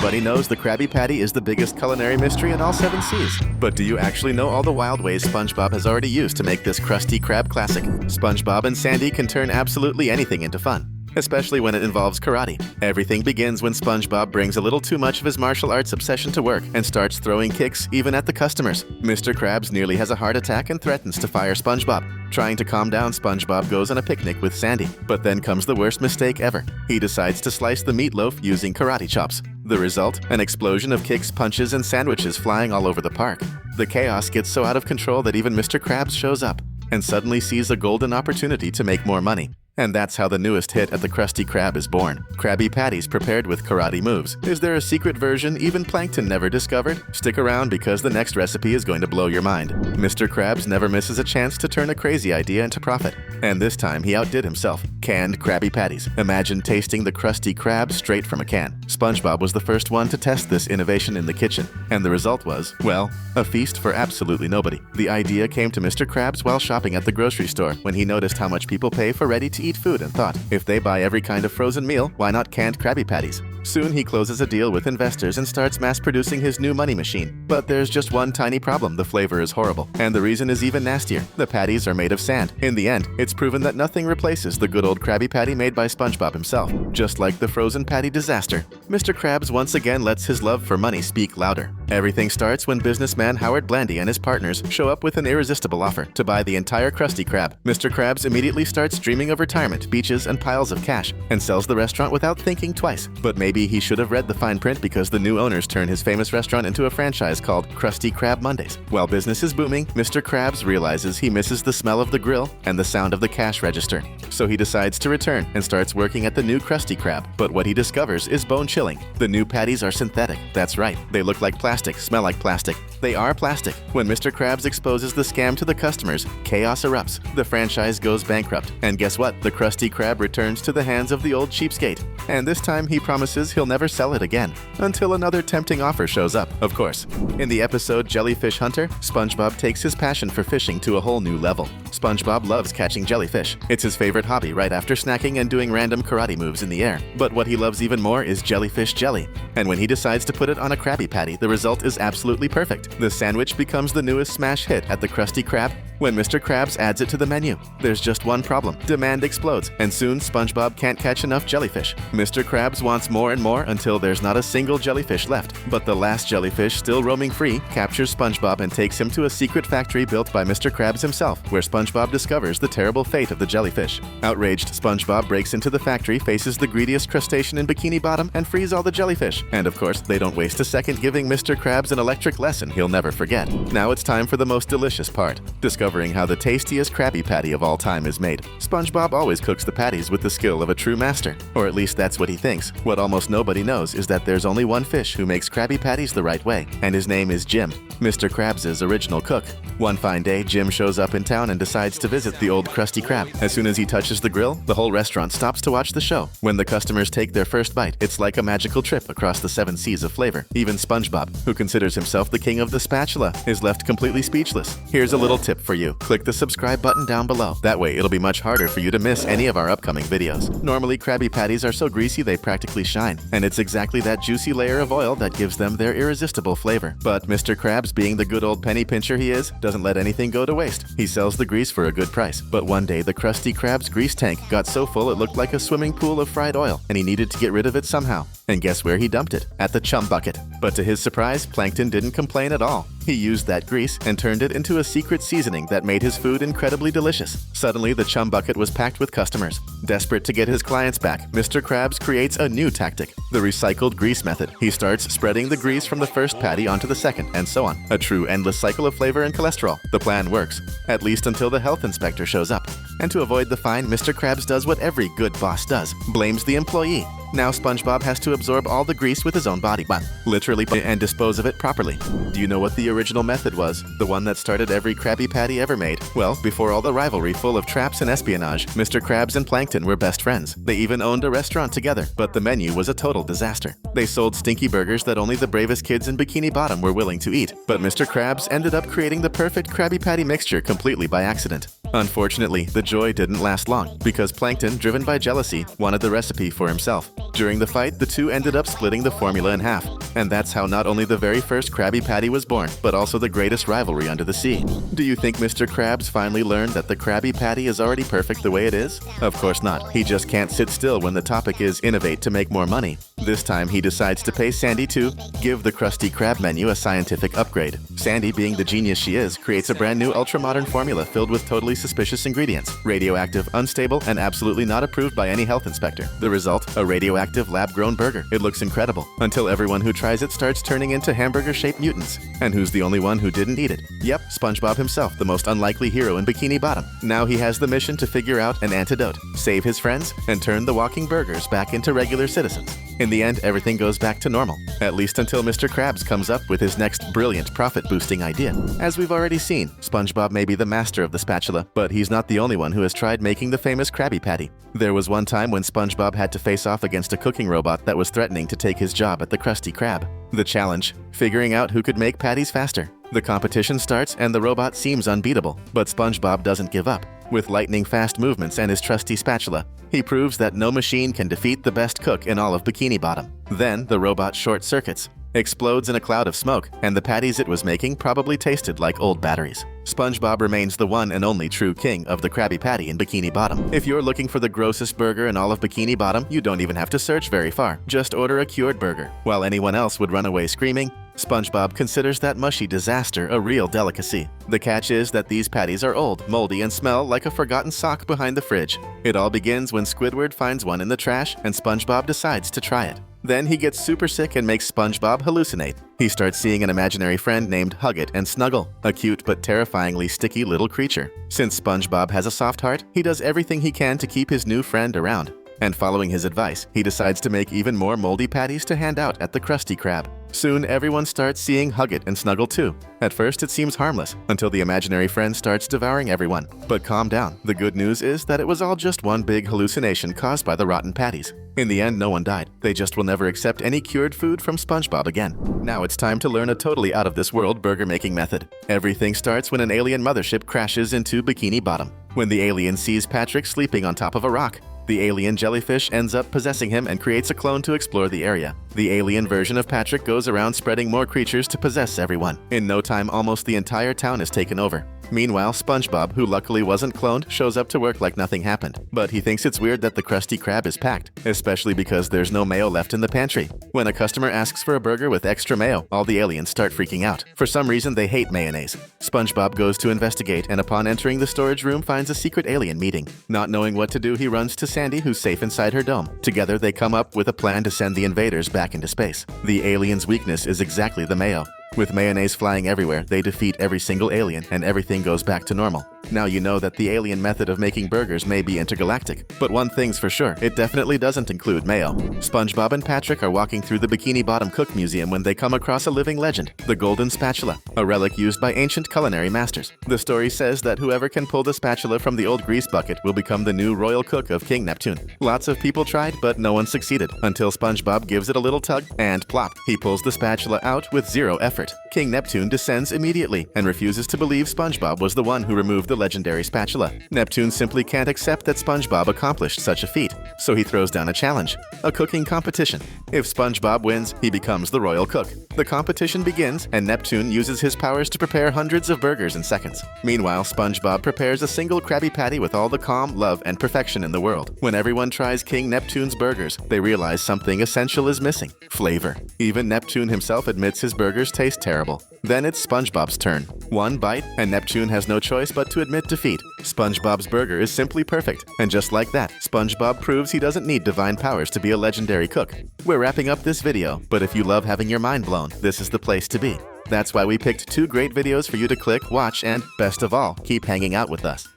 Everybody knows the Krabby Patty is the biggest culinary mystery in all 7 seas. But do you actually know all the wild ways SpongeBob has already used to make this Krusty Krab classic? SpongeBob and Sandy can turn absolutely anything into fun, especially when it involves karate. Everything begins when SpongeBob brings a little too much of his martial arts obsession to work and starts throwing kicks even at the customers. Mr. Krabs nearly has a heart attack and threatens to fire SpongeBob. Trying to calm down, SpongeBob goes on a picnic with Sandy. But then comes the worst mistake ever. He decides to slice the meatloaf using karate chops. The result? An explosion of kicks, punches, and sandwiches flying all over the park. The chaos gets so out of control that even Mr. Krabs shows up and suddenly sees a golden opportunity to make more money. And that's how the newest hit at the Krusty Krab is born. Krabby Patties prepared with karate moves. Is there a secret version even Plankton never discovered? Stick around because the next recipe is going to blow your mind. Mr. Krabs never misses a chance to turn a crazy idea into profit. And this time he outdid himself. Canned Krabby Patties. Imagine tasting the Krusty Krab straight from a can. SpongeBob was the first one to test this innovation in the kitchen. And the result was, well, a feast for absolutely nobody. The idea came to Mr. Krabs while shopping at the grocery store when he noticed how much people pay for ready-to-eat food and thought, if they buy every kind of frozen meal, why not canned Krabby Patties? Soon he closes a deal with investors and starts mass-producing his new money machine. But there's just one tiny problem: the flavor is horrible. And the reason is even nastier. The patties are made of sand. In the end, it's proven that nothing replaces the good old Krabby Patty made by SpongeBob himself. Just like the frozen patty disaster, Mr. Krabs once again lets his love for money speak louder. Everything starts when businessman Howard Blandy and his partners show up with an irresistible offer to buy the entire Krusty Krab. Mr. Krabs immediately starts dreaming of retirement, beaches, and piles of cash, and sells the restaurant without thinking twice. But maybe he should have read the fine print, because the new owners turn his famous restaurant into a franchise called Krusty Krab Mondays. While business is booming, Mr. Krabs realizes he misses the smell of the grill and the sound of the cash register. So he decides to return and starts working at the new Krusty Krab. But what he discovers is bone-chilling. The new patties are synthetic. That's right, they look like plastic, smell like plastic. They are plastic. When Mr. Krabs exposes the scam to the customers, chaos erupts. The franchise goes bankrupt. And guess what? The Krusty Krab returns to the hands of the old cheapskate. And this time he promises he'll never sell it again. Until another tempting offer shows up, of course. In the episode Jellyfish Hunter, SpongeBob takes his passion for fishing to a whole new level. SpongeBob loves catching jellyfish. It's his favorite hobby right after snacking and doing random karate moves in the air. But what he loves even more is jellyfish jelly. And when he decides to put it on a Krabby Patty, the result is absolutely perfect. The sandwich becomes the newest smash hit at the Krusty Krab when Mr. Krabs adds it to the menu. There's just one problem. Demand explodes, and soon SpongeBob can't catch enough jellyfish. Mr. Krabs wants more and more until there's not a single jellyfish left. But the last jellyfish, still roaming free, captures SpongeBob and takes him to a secret factory built by Mr. Krabs himself, where SpongeBob discovers the terrible fate of the jellyfish. Outraged, SpongeBob breaks into the factory, faces the greediest crustacean in Bikini Bottom, and frees all the jellyfish. And of course, they don't waste a second giving Mr. Krabs an electric lesson he'll never forget. Now it's time for the most delicious part: discovering how the tastiest Krabby Patty of all time is made. SpongeBob always cooks the patties with the skill of a true master. Or at least that's what he thinks. What almost nobody knows is that there's only one fish who makes Krabby Patties the right way, and his name is Jim, Mr. Krabs' original cook. One fine day, Jim shows up in town and decides to visit the old Krusty Krab. As soon as he touches the grill, the whole restaurant stops to watch the show. When the customers take their first bite, it's like a magical trip across the 7 seas of flavor. Even SpongeBob, who considers himself the king of the spatula, is left completely speechless. Here's a little tip for you. Click the subscribe button down below. That way it'll be much harder for you to miss any of our upcoming videos. Normally, Krabby Patties are so greasy they practically shine, and it's exactly that juicy layer of oil that gives them their irresistible flavor. But Mr. Krabs, being the good old penny pincher he is, doesn't let anything go to waste. He sells the grease for a good price. But one day, the Krusty Krab's grease tank got so full it looked like a swimming pool of fried oil, and he needed to get rid of it somehow. And guess where he dumped it? At the chum bucket. But to his surprise, Plankton didn't complain at all. He used that grease and turned it into a secret seasoning that made his food incredibly delicious. Suddenly, the chum bucket was packed with customers. Desperate to get his clients back, Mr. Krabs creates a new tactic: the recycled grease method. He starts spreading the grease from the first patty onto the second, and so on. A true endless cycle of flavor and cholesterol. The plan works, at least until the health inspector shows up. And to avoid the fine, Mr. Krabs does what every good boss does: blames the employee. Now SpongeBob has to absorb all the grease with his own body, literally, and dispose of it properly. Do you know what the original method was? The one that started every Krabby Patty ever made? Well, before all the rivalry full of traps and espionage, Mr. Krabs and Plankton were best friends. They even owned a restaurant together, but the menu was a total disaster. They sold stinky burgers that only the bravest kids in Bikini Bottom were willing to eat. But Mr. Krabs ended up creating the perfect Krabby Patty mixture completely by accident. Unfortunately, the joy didn't last long, because Plankton, driven by jealousy, wanted the recipe for himself. During the fight, the two ended up splitting the formula in half, and that's how not only the very first Krabby Patty was born, but also the greatest rivalry under the sea. Do you think Mr. Krabs finally learned that the Krabby Patty is already perfect the way it is? Of course not. He just can't sit still when the topic is innovate to make more money. This time, he decides to pay Sandy to give the Krusty Krab menu a scientific upgrade. Sandy, being the genius she is, creates a brand new ultra-modern formula filled with totally suspicious ingredients, radioactive, unstable, and absolutely not approved by any health inspector. The result? A radioactive lab-grown burger. It looks incredible, until everyone who tries it starts turning into hamburger-shaped mutants. And who's the only one who didn't eat it? Yep, SpongeBob himself, the most unlikely hero in Bikini Bottom. Now he has the mission to figure out an antidote, save his friends, and turn the walking burgers back into regular citizens. In the end, everything goes back to normal, at least until Mr. Krabs comes up with his next brilliant profit-boosting idea. As we've already seen, SpongeBob may be the master of the spatula, but he's not the only one who has tried making the famous Krabby Patty. There was one time when SpongeBob had to face off against a cooking robot that was threatening to take his job at the Krusty Krab. The challenge? Figuring out who could make patties faster. The competition starts and the robot seems unbeatable, but SpongeBob doesn't give up. With lightning-fast movements and his trusty spatula, he proves that no machine can defeat the best cook in all of Bikini Bottom. Then, the robot short-circuits, explodes in a cloud of smoke, and the patties it was making probably tasted like old batteries. SpongeBob remains the one and only true king of the Krabby Patty in Bikini Bottom. If you're looking for the grossest burger in all of Bikini Bottom, you don't even have to search very far. Just order a cured burger. While anyone else would run away screaming, SpongeBob considers that mushy disaster a real delicacy. The catch is that these patties are old, moldy, and smell like a forgotten sock behind the fridge. It all begins when Squidward finds one in the trash and SpongeBob decides to try it. Then he gets super sick and makes SpongeBob hallucinate. He starts seeing an imaginary friend named Hug-It and Snuggle, a cute but terrifyingly sticky little creature. Since SpongeBob has a soft heart, he does everything he can to keep his new friend around. And following his advice, he decides to make even more moldy patties to hand out at the Krusty Krab. Soon, everyone starts seeing Hug-It and Snuggle too. At first, it seems harmless, until the imaginary friend starts devouring everyone. But calm down. The good news is that it was all just one big hallucination caused by the rotten patties. In the end, no one died. They just will never accept any cured food from SpongeBob again. Now it's time to learn a totally out-of-this-world burger-making method. Everything starts when an alien mothership crashes into Bikini Bottom. When the alien sees Patrick sleeping on top of a rock, the alien jellyfish ends up possessing him and creates a clone to explore the area. The alien version of Patrick goes around spreading more creatures to possess everyone. In no time, almost the entire town is taken over. Meanwhile, SpongeBob, who luckily wasn't cloned, shows up to work like nothing happened. But he thinks it's weird that the Krusty Krab is packed, especially because there's no mayo left in the pantry. When a customer asks for a burger with extra mayo, all the aliens start freaking out. For some reason, they hate mayonnaise. SpongeBob goes to investigate and upon entering the storage room finds a secret alien meeting. Not knowing what to do, he runs to Sandy, who's safe inside her dome. Together, they come up with a plan to send the invaders back into space. The aliens' weakness is exactly the mayo. With mayonnaise flying everywhere, they defeat every single alien and everything goes back to normal. Now you know that the alien method of making burgers may be intergalactic, but one thing's for sure, it definitely doesn't include mayo. SpongeBob and Patrick are walking through the Bikini Bottom Cook Museum when they come across a living legend, the Golden Spatula, a relic used by ancient culinary masters. The story says that whoever can pull the spatula from the old grease bucket will become the new royal cook of King Neptune. Lots of people tried, but no one succeeded, until SpongeBob gives it a little tug, and plop, he pulls the spatula out with zero effort. King Neptune descends immediately and refuses to believe SpongeBob was the one who removed the legendary spatula. Neptune simply can't accept that SpongeBob accomplished such a feat, so he throws down a challenge, a cooking competition. If SpongeBob wins, he becomes the royal cook. The competition begins, and Neptune uses his powers to prepare hundreds of burgers in seconds. Meanwhile, SpongeBob prepares a single Krabby Patty with all the calm, love, and perfection in the world. When everyone tries King Neptune's burgers, they realize something essential is missing: flavor. Even Neptune himself admits his burgers taste terrible. Then it's SpongeBob's turn. One bite, and Neptune has no choice but to admit defeat. SpongeBob's burger is simply perfect, and just like that, SpongeBob proves he doesn't need divine powers to be a legendary cook. We're wrapping up this video, but if you love having your mind blown, this is the place to be. That's why we picked 2 great videos for you to click, watch, and, best of all, keep hanging out with us.